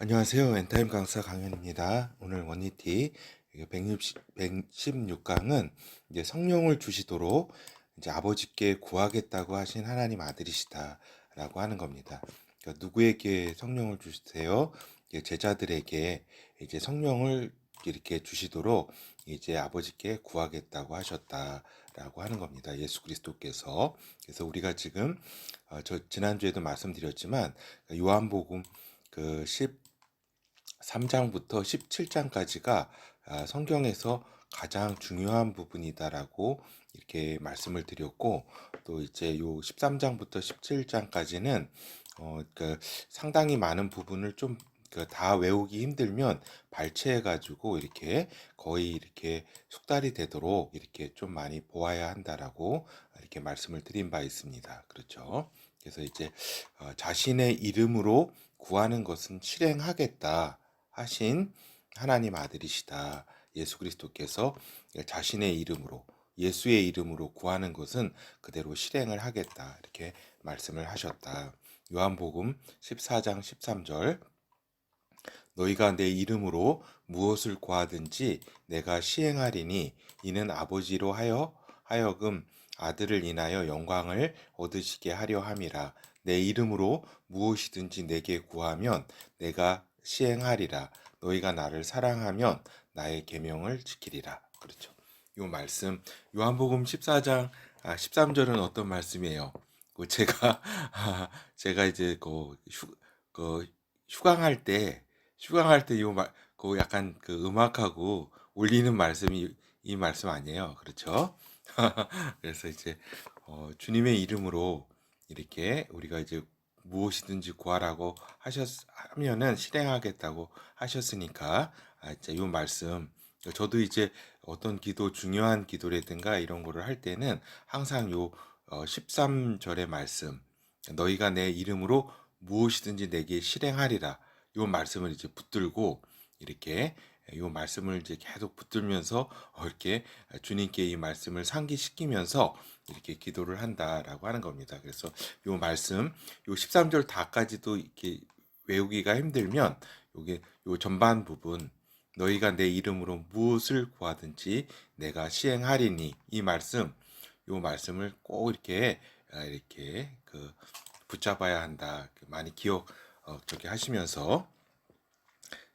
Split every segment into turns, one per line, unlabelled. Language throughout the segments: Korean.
안녕하세요. 엔타임 강사 강현입니다. 오늘 원니티 116강은 이제 성령을 주시도록 이제 아버지께 구하겠다고 하신 하나님 아들이시다라고 하는 겁니다. 그러니까 누구에게 성령을 주세요? 이제 제자들에게 이제 성령을 이렇게 주시도록 이제 아버지께 구하겠다고 하셨다라고 하는 겁니다. 예수 그리스도께서. 그래서 우리가 지금 저 지난주에도 말씀드렸지만 요한복음 그 3장부터 17장까지가 성경에서 가장 중요한 부분이다라고 이렇게 말씀을 드렸고, 또 이제 요 13장부터 17장까지는 그 상당히 많은 부분을 좀 그 다 외우기 힘들면 발췌해가지고 이렇게 거의 이렇게 숙달이 되도록 이렇게 좀 많이 보아야 한다라고 이렇게 말씀을 드린 바 있습니다. 그렇죠? 그래서 이제 자신의 이름으로 구하는 것은 실행하겠다 하신 하나님 아들이시다. 예수 그리스도께서 자신의 이름으로 예수의 이름으로 구하는 것은 그대로 실행을 하겠다. 이렇게 말씀을 하셨다. 요한복음 14장 13절 너희가 내 이름으로 무엇을 구하든지 내가 시행하리니 이는 아버지로 하여금 아들을 인하여 영광을 얻으시게 하려 함이라. 내 이름으로 무엇이든지 내게 구하면 내가 시행하리라. 너희가 나를 사랑하면 나의 계명을 지키리라. 그렇죠. 이 말씀 요한복음 14장 13절은 어떤 말씀이에요? 제가 제가 이제 그 휴강할 때 그 약간 그 음악하고 올리는 말씀이 이 말씀 아니에요. 그렇죠? 그래서 이제 주님의 이름으로 이렇게 우리가 이제 무엇이든지 구하라고 하면은 실행하겠다고 하셨으니까 이제 이 말씀 저도 이제 어떤 기도 중요한 기도라든가 이런 거를 할 때는 항상 요 13절의 말씀 너희가 내 이름으로 무엇이든지 내게 실행하리라 요 말씀을 이제 붙들고 이렇게 요 말씀을 이제 계속 붙들면서 이렇게 주님께 이 말씀을 상기시키면서 이렇게 기도를 한다라고 하는 겁니다. 그래서 요 말씀 요 13절 다까지도 이렇게 외우기가 힘들면 요게 요 전반 부분 너희가 내 이름으로 무엇을 구하든지 내가 시행하리니 이 말씀 요 말씀을 꼭 이렇게 붙잡아야 한다. 많이 기억 저기 하시면서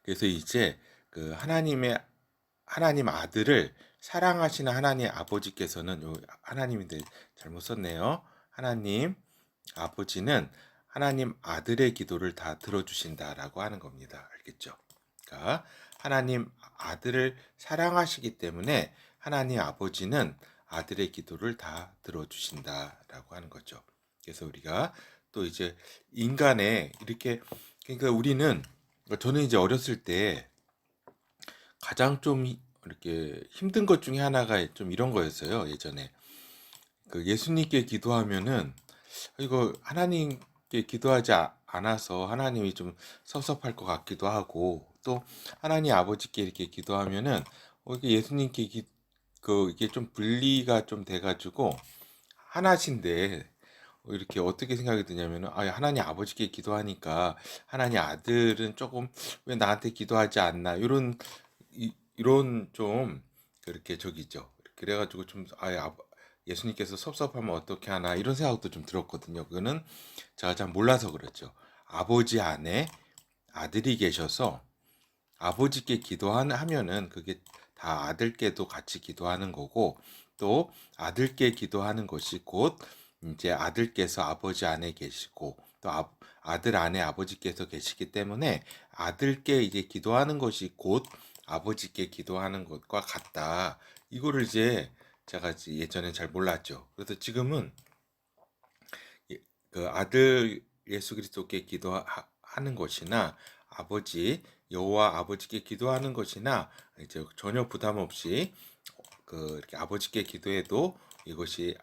그래서 이제 그 하나님 아들을 사랑하시는 하나님 아버지께서는 요 하나님인데 잘못 썼네요. 하나님 아버지는 하나님 아들의 기도를 다 들어주신다라고 하는 겁니다. 알겠죠? 그러니까 하나님 아들을 사랑하시기 때문에 하나님 아버지는 아들의 기도를 다 들어주신다라고 하는 거죠. 그래서 우리가 또 이제 인간의 이렇게 그러니까 우리는 저는 이제 어렸을 때 가장 좀 이렇게 힘든 것 중에 하나가 좀 이런 거였어요. 예전에 그 예수님께 기도하면은 이거 하나님께 기도하지 않아서 하나님이 좀 섭섭할 것 같기도 하고 또 하나님 아버지께 이렇게 기도하면은 이게 예수님께 이게 좀 분리가 좀 돼가지고 하나신데 이렇게 어떻게 생각이 드냐면은 하나님 아버지께 기도하니까 하나님 아들은 조금 왜 나한테 기도하지 않나 이런 좀 그렇게 저기죠. 그래가지고 좀 예수님께서 섭섭하면 어떻게 하나 이런 생각도 좀 들었거든요. 그거는 제가 잘 몰라서 그렇죠. 아버지 안에 아들이 계셔서 아버지께 기도하면은 그게 다 아들께도 같이 기도하는 거고 또 아들께 기도하는 것이 곧 이제 아들께서 아버지 안에 계시고 또 아들 안에 아버지께서 계시기 때문에 아들께 이제 기도하는 것이 곧 아버지께 기도하는 것과 같다. 이거를 이제 제가 예전에 잘 몰랐죠. 그래서 지금은 그 아들 예수 그리스도께 기도하는 것이나 아버지 여호와 아버지께 기도하는 것이나 이제 전혀 부담 없이 이렇게 아버지께 기도해도 이것이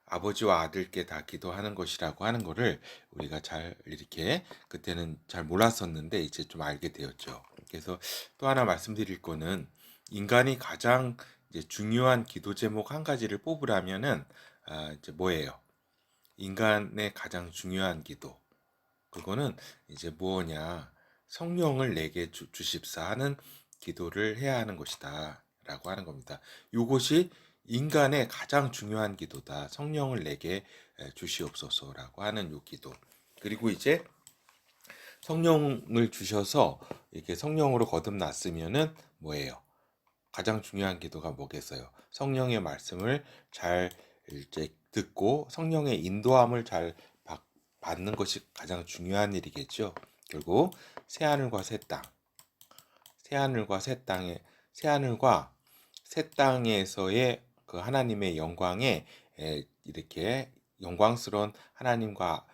아버지와 아들께 다 기도하는 것이라고 하는 것을 우리가 잘 이렇게 그때는 잘 몰랐었는데 이제 좀 알게 되었죠. 그래서 또 하나 말씀드릴 거는 인간이 가장 이제 중요한 기도 제목 한 가지를 뽑으라면은 이제 뭐예요? 인간의 가장 중요한 기도. 그거는 이제 뭐냐? 성령을 내게 주십사 하는 기도를 해야 하는 것이다 라고 하는 겁니다. 이것이 인간의 가장 중요한 기도다. 성령을 내게 주시옵소서라고 하는 요 기도. 그리고 이제 성령을 주셔서 이렇게 성령으로 거듭났으면은 뭐예요? 가장 중요한 기도가 뭐겠어요? 성령의 말씀을 잘 이제 듣고 성령의 인도함을 잘 받는 것이 가장 중요한 일이겠죠. 결국 새 하늘과 새 땅, 새 하늘과 새 땅에 새 하늘과 새 땅에서의 그 하나님의 영광에 이렇게 영광스러운 하나님과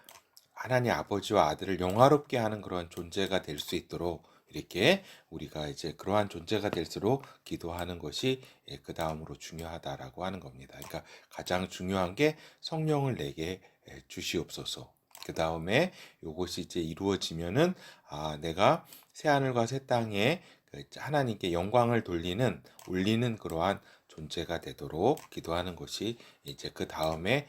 하나님 아버지와 아들을 영화롭게 하는 그런 존재가 될 수 있도록 이렇게 우리가 이제 그러한 존재가 될수록 기도하는 것이 그 다음으로 중요하다라고 하는 겁니다. 그러니까 가장 중요한 게 성령을 내게 주시옵소서. 그 다음에 이것이 이제 이루어지면은 내가 새 하늘과 새 땅에 하나님께 영광을 올리는 그러한 존재가 되도록 기도하는 것이 이제 그 다음에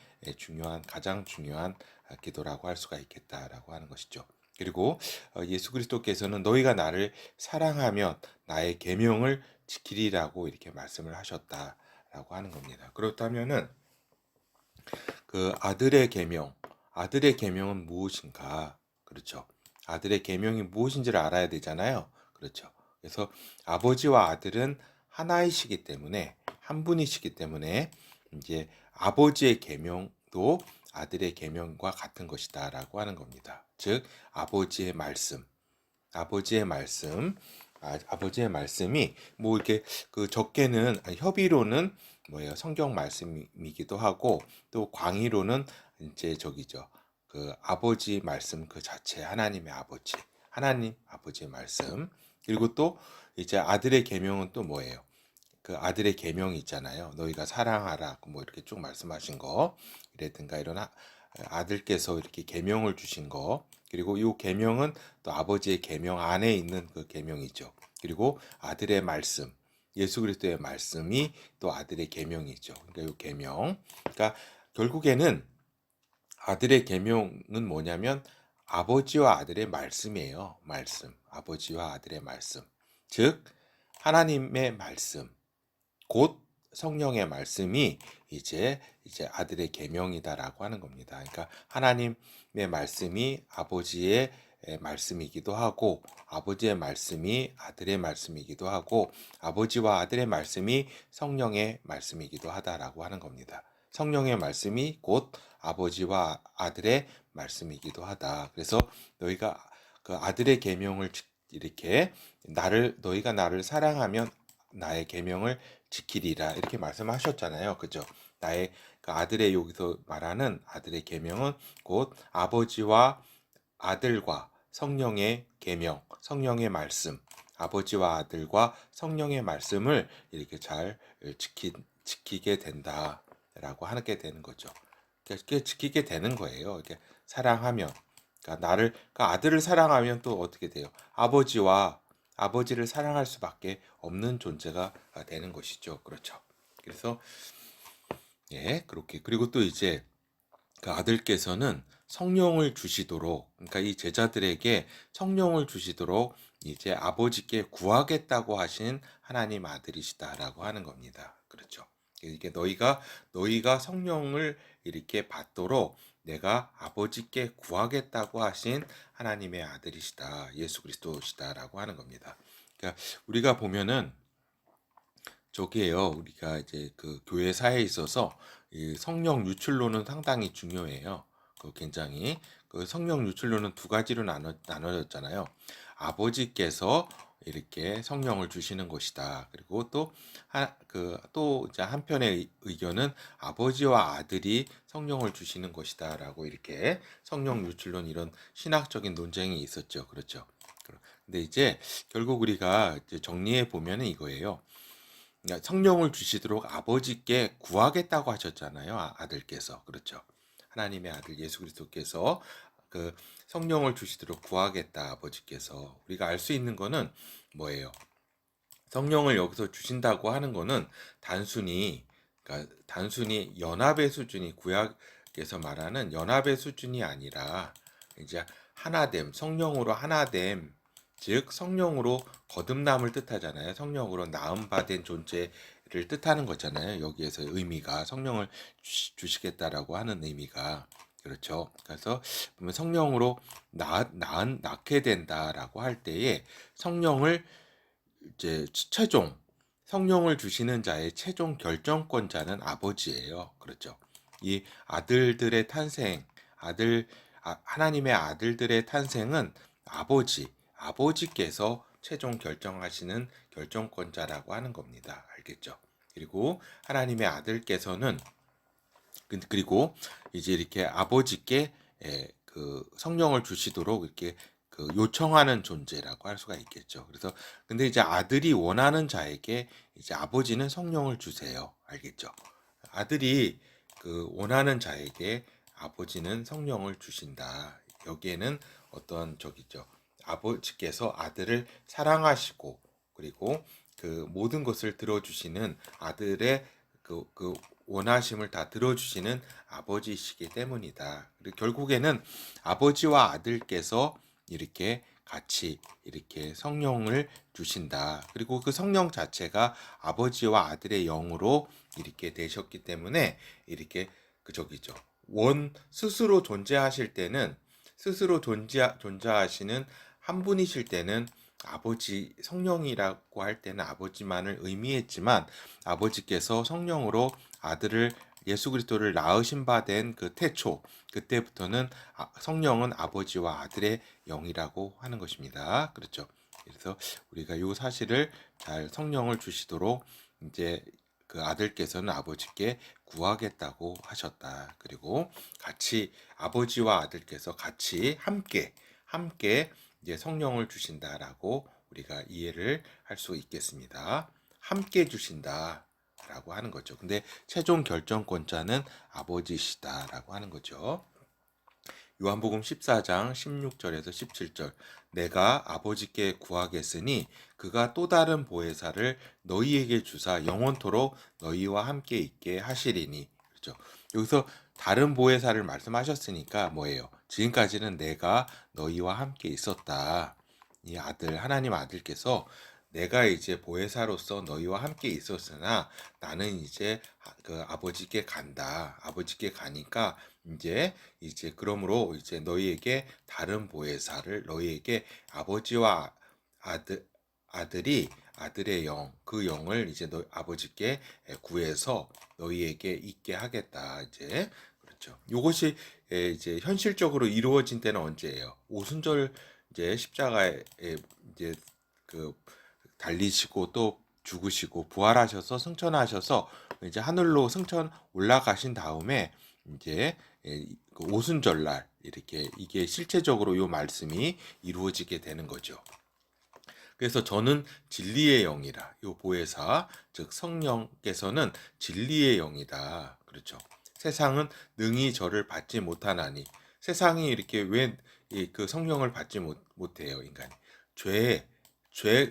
가장 중요한 기도라고 할 수가 있겠다라고 하는 것이죠. 그리고 예수 그리스도께서는 너희가 나를 사랑하면 나의 계명을 지키리라고 이렇게 말씀을 하셨다라고 하는 겁니다. 그렇다면은 그 아들의 계명은 무엇인가? 그렇죠. 아들의 계명이 무엇인지를 알아야 되잖아요. 그렇죠. 그래서 아버지와 아들은 하나이시기 때문에 한 분이시기 때문에 이제 아버지의 계명도 아들의 계명과 같은 것이다라고 하는 겁니다. 즉 아버지의 말씀, 아버지의 말씀, 아버지의 말씀이 뭐 이렇게 그 적게는 협의로는 뭐예요? 성경 말씀이기도 하고 또 광의로는 이제 저기죠. 그 아버지 말씀 그 자체 하나님 아버지의 말씀. 그리고 또 이제 아들의 계명은 또 뭐예요? 그 아들의 계명이 있잖아요. 너희가 사랑하라. 뭐 이렇게 쭉 말씀하신 거. 이랬든가 이런 아들께서 이렇게 계명을 주신 거. 그리고 이 계명은 또 아버지의 계명 안에 있는 그 계명이죠. 그리고 아들의 말씀, 예수 그리스도의 말씀이 또 아들의 계명이죠. 그러니까 이 계명. 그러니까 결국에는 아들의 계명은 뭐냐면 아버지와 아들의 말씀이에요. 말씀. 아버지와 아들의 말씀. 즉 하나님의 말씀. 곧 성령의 말씀이 이제 아들의 계명이다라고 하는 겁니다. 그러니까 하나님의 말씀이 아버지의 말씀이기도 하고 아버지의 말씀이 아들의 말씀이기도 하고 아버지와 아들의 말씀이 성령의 말씀이기도 하다라고 하는 겁니다. 성령의 말씀이 곧 아버지와 아들의 말씀이기도 하다. 그래서 너희가 그 아들의 계명을 이렇게 너희가 나를 사랑하면 나의 계명을 지키리라 이렇게 말씀하셨잖아요. 그죠? 나의 그 아들의 여기서 말하는 아들의 계명은 곧 아버지와 아들과 성령의 계명, 성령의 말씀, 아버지와 아들과 성령의 말씀을 이렇게 잘 지키게 된다라고 하게 되는 거죠. 이렇게 지키게 되는 거예요. 이렇게 사랑하면, 그러니까 아들을 사랑하면 또 어떻게 돼요? 아버지를 사랑할 수밖에 없는 존재가 되는 것이죠. 그렇죠. 그래서 예, 그렇게 그리고 또 이제 그 아들께서는 성령을 주시도록 그러니까 이 제자들에게 성령을 주시도록 이제 아버지께 구하겠다고 하신 하나님 아들이시다라고 하는 겁니다. 그렇죠. 이게 너희가 성령을 이렇게 받도록 내가 아버지께 구하겠다고 하신 하나님의 아들이시다. 예수 그리스도시다라고 하는 겁니다. 그러니까 우리가 보면은 저기에요. 우리가 이제 그 교회 사회에 있어서 이 성령 유출론은 상당히 중요해요. 그 굉장히 그 성령 유출론은 두 가지로 나눠졌잖아요. 아버지께서 이렇게 성령을 주시는 것이다. 그리고 또 이제 한편의 의견은 아버지와 아들이 성령을 주시는 것이다라고 이렇게 성령 유출론 이런 신학적인 논쟁이 있었죠. 그렇죠. 근데 이제 결국 우리가 이제 정리해 보면은 이거예요. 그러니까 성령을 주시도록 아버지께 구하겠다고 하셨잖아요. 아들께서. 그렇죠. 하나님의 아들 예수 그리스도께서 그 성령을 주시도록 구하겠다 아버지께서. 우리가 알 수 있는 거는 뭐예요? 성령을 여기서 주신다고 하는 거는 단순히 연합의 수준이 구약에서 말하는 연합의 수준이 아니라 이제 성령으로 하나됨 즉 성령으로 거듭남을 뜻하잖아요. 성령으로 나음 받은 존재를 뜻하는 거잖아요. 여기에서 의미가 성령을 주시겠다라고 하는 의미가 그렇죠. 그래서 보면 성령으로 낳게 된다라고 할 때에 성령을 이제 최종 성령을 주시는 자의 최종 결정권자는 아버지예요. 그렇죠. 이 아들들의 탄생, 하나님의 아들들의 탄생은 아버지께서 최종 결정하시는 결정권자라고 하는 겁니다. 알겠죠? 그리고 하나님의 아들께서는 그리고 이제 이렇게 아버지께 그 성령을 주시도록 이렇게 그 요청하는 존재라고 할 수가 있겠죠. 그래서 근데 이제 아들이 원하는 자에게 이제 아버지는 성령을 주세요. 알겠죠? 아들이 그 원하는 자에게 아버지는 성령을 주신다. 여기에는 어떤 저기죠. 아버지께서 아들을 사랑하시고 그리고 그 모든 것을 들어주시는 아들의 그 원하심을 다 들어주시는 아버지이시기 때문이다. 그리고 결국에는 아버지와 아들께서 이렇게 같이 이렇게 성령을 주신다. 그리고 그 성령 자체가 아버지와 아들의 영으로 이렇게 되셨기 때문에 이렇게 그 저기죠. 스스로 존재하실 때는 스스로 존재하시는 한 분이실 때는 아버지 성령이라고 할 때는 아버지만을 의미했지만 아버지께서 성령으로 아들을 예수 그리스도를 낳으신 바 된 그 태초 그때부터는 성령은 아버지와 아들의 영이라고 하는 것입니다. 그렇죠. 그래서 우리가 이 사실을 잘 성령을 주시도록 이제 그 아들께서는 아버지께 구하겠다고 하셨다. 그리고 같이 아버지와 아들께서 같이 함께 이제 성령을 주신다라고 우리가 이해를 할 수 있겠습니다. 함께 주신다라고 하는 거죠. 근데 최종 결정권자는 아버지시다라고 하는 거죠. 요한복음 14장 16절에서 17절 내가 아버지께 구하겠으니 그가 또 다른 보혜사를 너희에게 주사 영원토록 너희와 함께 있게 하시리니. 그렇죠. 여기서 다른 보혜사를 말씀하셨으니까 뭐예요? 지금까지는 내가 너희와 함께 있었다. 이 하나님 아들께서 내가 이제 보혜사로서 너희와 함께 있었으나 나는 이제 그 아버지께 간다. 아버지께 가니까 이제 그러므로 이제 너희에게 다른 보혜사를 너희에게 아버지와 아들이 아들의 그 영을 이제 아버지께 구해서 너희에게 있게 하겠다. 이제 그렇죠. 이것이 이제 현실적으로 이루어진 때는 언제예요? 오순절 이제 십자가에 이제 그 달리시고 또 죽으시고 부활하셔서 승천하셔서 이제 하늘로 승천 올라가신 다음에 이제 그 오순절날 이렇게 이게 실체적으로 요 말씀이 이루어지게 되는 거죠. 그래서 저는 진리의 영이라 요 보혜사 즉 성령께서는 진리의 영이다. 그렇죠. 세상은 능히 저를 받지 못하나니 세상이 이렇게 왜 그 성령을 받지 못해요 인간이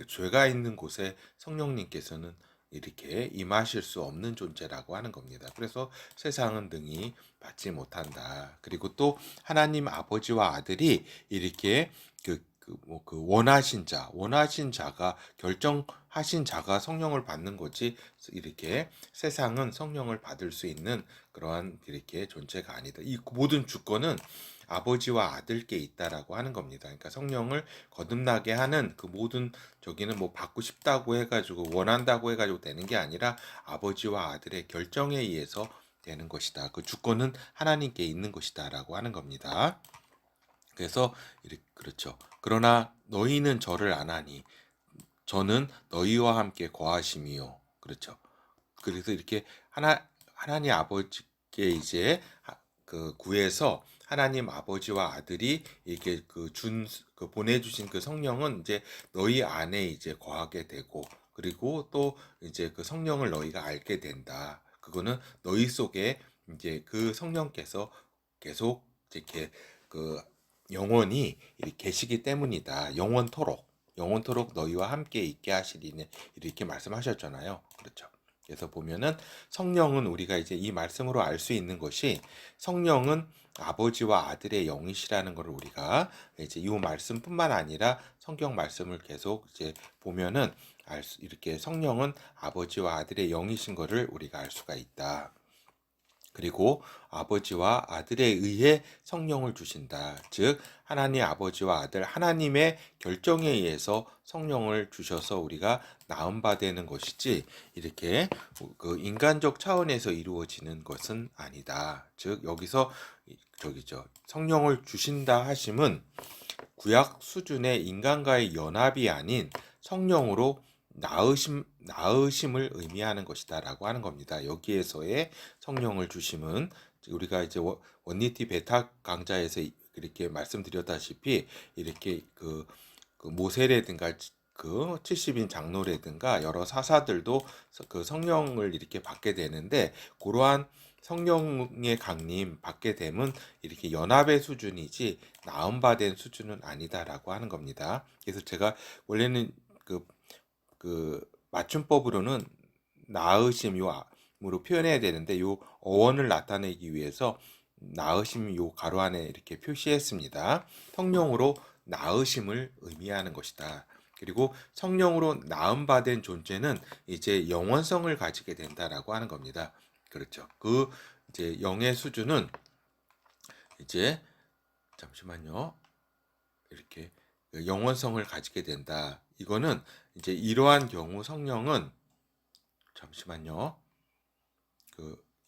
죄가 있는 곳에 성령님께서는 이렇게 임하실 수 없는 존재라고 하는 겁니다. 그래서 세상은 능히 받지 못한다. 그리고 또 하나님 아버지와 아들이 이렇게 원하신 자가 결정하신 자가 성령을 받는 거지 이렇게 세상은 성령을 받을 수 있는 그러한 이렇게 존재가 아니다. 이 모든 주권은 아버지와 아들께 있다라고 하는 겁니다. 그러니까 성령을 거듭나게 하는 그 모든 저기는 뭐 받고 싶다고 해가지고 원한다고 해가지고 되는 게 아니라 아버지와 아들의 결정에 의해서 되는 것이다. 그 주권은 하나님께 있는 것이다라고 하는 겁니다. 그래서 이렇게 그렇죠. 그러나 너희는 저를 안 하니 저는 너희와 함께 거하심이요. 그렇죠. 그래서 이렇게 하나님 아버지께 이제 그 구해서 하나님 아버지와 아들이 이렇게 그 보내주신 그 성령은 이제 너희 안에 이제 거하게 되고 그리고 또 이제 그 성령을 너희가 알게 된다. 그거는 너희 속에 이제 그 성령께서 계속 이렇게 그 영원히 계시기 때문이다. 영원토록 너희와 함께 있게 하시리니 이렇게 말씀하셨잖아요. 그렇죠. 그래서 보면은 성령은 우리가 이제 이 말씀으로 알 수 있는 것이 성령은 아버지와 아들의 영이시라는 것을 우리가 이제 이 말씀뿐만 아니라 성경 말씀을 계속 이제 보면은 이렇게 성령은 아버지와 아들의 영이신 것을 우리가 알 수가 있다. 그리고 아버지와 아들에 의해 성령을 주신다. 즉 하나님 아버지와 아들 하나님의 결정에 의해서 성령을 주셔서 우리가 나음 받는 것이지 이렇게 그 인간적 차원에서 이루어지는 것은 아니다. 즉 여기서 저기죠. 성령을 주신다 하심은 구약 수준의 인간과의 연합이 아닌 성령으로 나으심을 의미하는 것이다라고 하는 겁니다. 여기에서의 성령을 주심은 우리가 이제 원리티 베타 강좌에서 이렇게 말씀드렸다시피 이렇게 그 모세라든가 그 70인 장로라든가 여러 사사들도 그 성령을 이렇게 받게 되는데 그러한 성령의 강림 받게 됨은 이렇게 연합의 수준이지 나음받은 수준은 아니다라고 하는 겁니다. 그래서 제가 원래는 그 맞춤법으로는 나으심 요으로 표현해야 되는데 요 어원을 나타내기 위해서 나으심 요 가로 안에 이렇게 표시했습니다. 성령으로 나으심을 의미하는 것이다. 그리고 성령으로 나음받은 존재는 이제 영원성을 가지게 된다라고 하는 겁니다. 그렇죠. 그 이제 영의 수준은 이제 잠시만요. 이렇게 영원성을 가지게 된다. 이거는 이제 이러한 경우 성령은 잠시만요.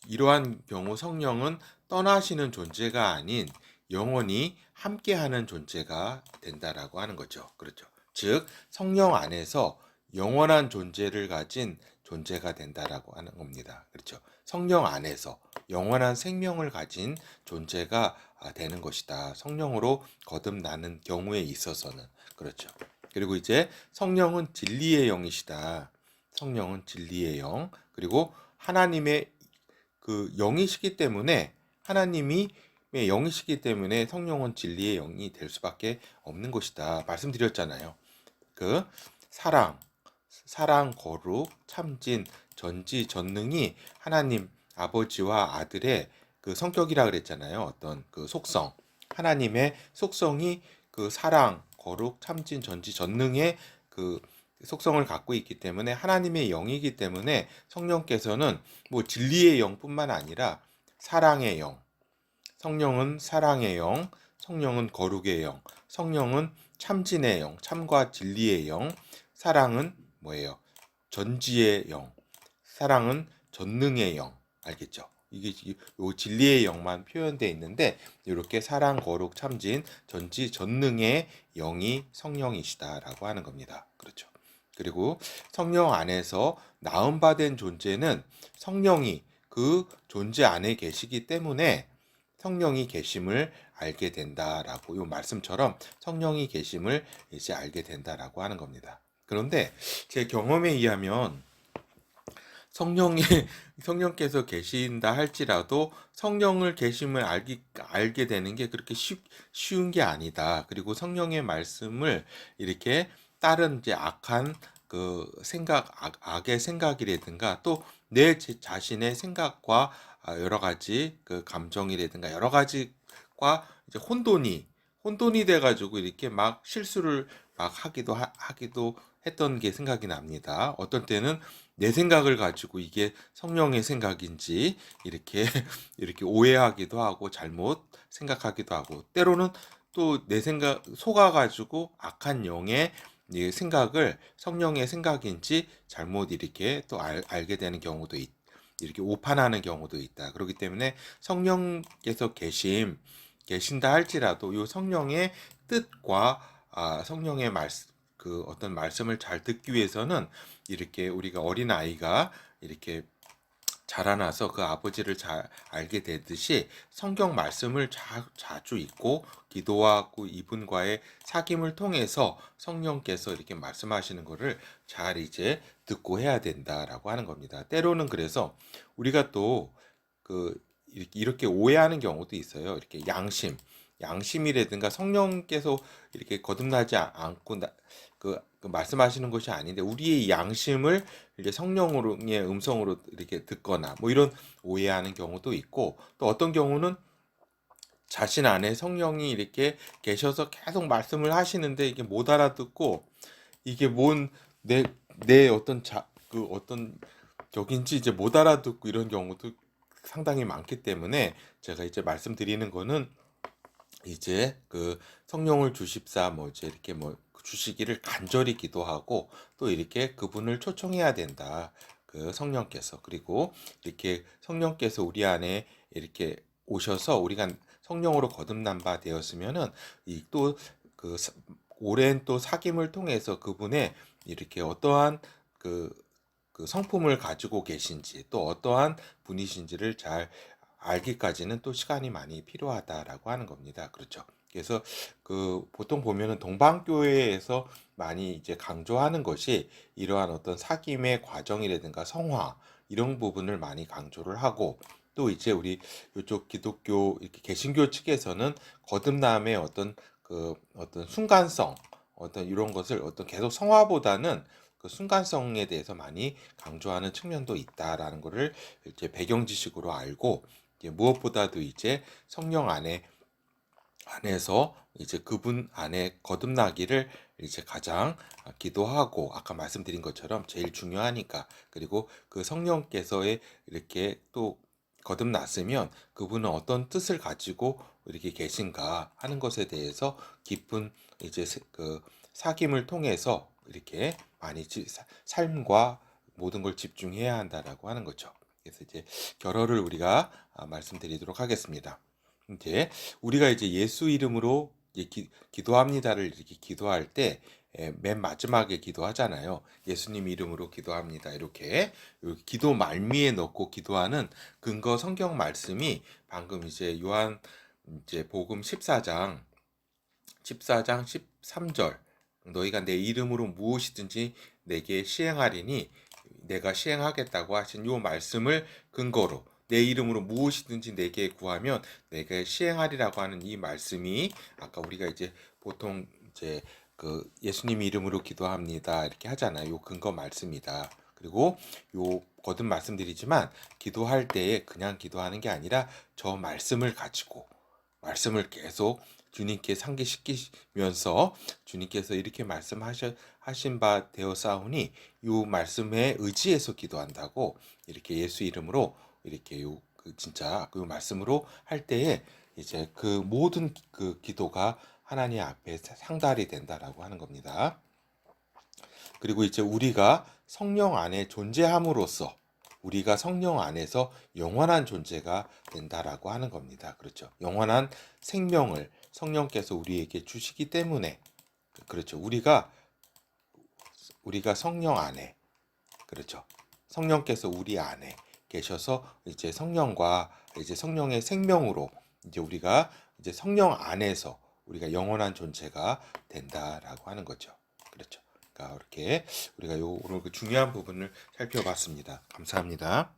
이러한 경우 성령은 떠나시는 존재가 아닌 영원히 함께하는 존재가 된다라고 하는 거죠. 그렇죠. 즉 성령 안에서 영원한 존재를 가진 존재가 된다라고 하는 겁니다. 그렇죠. 성령 안에서 영원한 생명을 가진 존재가 되는 것이다. 성령으로 거듭나는 경우에 있어서는 그렇죠. 그리고 이제 성령은 진리의 영이시다. 성령은 진리의 영. 그리고 하나님의 그 영이시기 때문에 하나님이 영이시기 때문에 성령은 진리의 영이 될 수밖에 없는 것이다. 말씀드렸잖아요. 그 사랑, 거룩, 참진, 전지, 전능이 하나님 아버지와 아들의 그 성격이라 그랬잖아요. 어떤 그 속성. 하나님의 속성이 그 사랑, 거룩, 참진, 전지, 전능의 그 속성을 갖고 있기 때문에 하나님의 영이기 때문에 성령께서는 뭐 진리의 영뿐만 아니라 사랑의 영, 성령은 사랑의 영, 성령은 거룩의 영, 성령은 참진의 영, 참과 진리의 영, 사랑은 뭐예요? 전지의 영, 사랑은 전능의 영, 알겠죠? 이게 요 진리의 영만 표현되어 있는데 이렇게 사랑, 거룩, 참진, 전지, 전능의 영이 성령이시다라고 하는 겁니다. 그렇죠? 그리고 성령 안에서 나음받은 존재는 성령이 그 존재 안에 계시기 때문에 성령이 계심을 알게 된다라고 이 말씀처럼 성령이 계심을 이제 알게 된다라고 하는 겁니다. 그런데 제 경험에 의하면 성령이 성령께서 계신다 할지라도 성령을 계심을 알게 되는 게 그렇게 쉬운 게 아니다. 그리고 성령의 말씀을 이렇게 다른 이제 악한 그 악의 생각이라든가 또 내 자신의 생각과 여러 가지 그 감정이라든가 여러 가지과 이제 혼돈이 돼가지고 이렇게 막 실수를 막 하기도 했던 게 생각이 납니다. 어떤 때는 내 생각을 가지고 이게 성령의 생각인지 이렇게 이렇게 오해하기도 하고 잘못 생각하기도 하고 때로는 또 내 생각 속아가지고 악한 영의 생각을 성령의 생각인지 잘못 이렇게 또 알게 되는 경우도 이렇게 오판하는 경우도 있다. 그렇기 때문에 성령께서 계신다 할지라도 이 성령의 뜻과 성령의 말씀 그 어떤 말씀을 잘 듣기 위해서는 이렇게 우리가 어린 아이가 이렇게 자라나서 그 아버지를 잘 알게 되듯이 성경 말씀을 자주 읽고 기도하고 이분과의 사귐을 통해서 성령께서 이렇게 말씀하시는 것을 잘 이제 듣고 해야 된다라고 하는 겁니다. 때로는 그래서 우리가 또 그 이렇게 오해하는 경우도 있어요. 이렇게 양심이라든가 성령께서 이렇게 거듭나지 않고 그 말씀하시는 것이 아닌데 우리의 양심을 이렇게 성령의 음성으로 이렇게 듣거나 뭐 이런 오해하는 경우도 있고 또 어떤 경우는 자신 안에 성령이 이렇게 계셔서 계속 말씀을 하시는데 이게 못 알아듣고 이게 뭔 내 어떤 그 어떤 격인지 이제 못 알아듣고 이런 경우도 상당히 많기 때문에 제가 이제 말씀드리는 거는 이제 그 성령을 주십사 뭐 이제 이렇게 뭐 주시기를 간절히 기도하고 또 이렇게 그분을 초청해야 된다. 그 성령께서 그리고 이렇게 성령께서 우리 안에 이렇게 오셔서 우리가 성령으로 거듭난 바 되었으면은 이 또 그 오랜 또 사귐을 통해서 그분의 이렇게 어떠한 그 성품을 가지고 계신지 또 어떠한 분이신지를 잘 알기까지는 또 시간이 많이 필요하다라고 하는 겁니다. 그렇죠. 그래서 그 보통 보면은 동방교회에서 많이 이제 강조하는 것이 이러한 어떤 사귐의 과정이라든가 성화 이런 부분을 많이 강조를 하고 또 이제 우리 이쪽 기독교 이렇게 개신교 측에서는 거듭남의 어떤 그 어떤 순간성 어떤 이런 것을 어떤 계속 성화보다는 그 순간성에 대해서 많이 강조하는 측면도 있다라는 것을 이제 배경 지식으로 알고 이제 무엇보다도 이제 성령 안에서 이제 그분 안에 거듭나기를 이제 가장 기도하고 아까 말씀드린 것처럼 제일 중요하니까 그리고 그 성령께서의 이렇게 또 거듭났으면 그분은 어떤 뜻을 가지고 이렇게 계신가 하는 것에 대해서 깊은 이제 그 사귐을 통해서 이렇게 많이 삶과 모든 걸 집중해야 한다라고 하는 거죠. 그래서 이제 결어를 우리가 말씀드리도록 하겠습니다. 이제 우리가 이제 예수 이름으로 기도합니다를 이렇게 기도할 때 맨 마지막에 기도하잖아요. 예수님 이름으로 기도합니다. 이렇게 기도 말미에 넣고 기도하는 근거 성경 말씀이 방금 이제 요한 이제 복음 14장 13절 너희가 내 이름으로 무엇이든지 내게 시행하리니 내가 시행하겠다고 하신 요 말씀을 근거로 내 이름으로 무엇이든지 내게 구하면 내가 시행하리라고 하는 이 말씀이 아까 우리가 이제 보통 이제 그 예수님 이름으로 기도합니다 이렇게 하잖아요. 요 근거 말씀이다. 그리고 요 거듭 말씀드리지만 기도할 때에 그냥 기도하는 게 아니라 저 말씀을 가지고 말씀을 계속 주님께 상기시키면서 주님께서 이렇게 말씀하신 바 되었사오니 이 말씀에 의지해서 기도한다고 이렇게 예수 이름으로 이렇게 진짜 그 말씀으로 할 때에 이제 그 모든 그 기도가 하나님 앞에 상달이 된다라고 하는 겁니다. 그리고 이제 우리가 성령 안에 존재함으로써 우리가 성령 안에서 영원한 존재가 된다라고 하는 겁니다. 그렇죠. 영원한 생명을 성령께서 우리에게 주시기 때문에 그렇죠. 우리가 성령 안에 그렇죠. 성령께서 우리 안에 계셔서 이제 성령과 이제 성령의 생명으로 이제 우리가 이제 성령 안에서 우리가 영원한 존재가 된다라고 하는 거죠. 그렇죠. 그러니까 이렇게 우리가 오늘 그 중요한 부분을 살펴봤습니다. 감사합니다.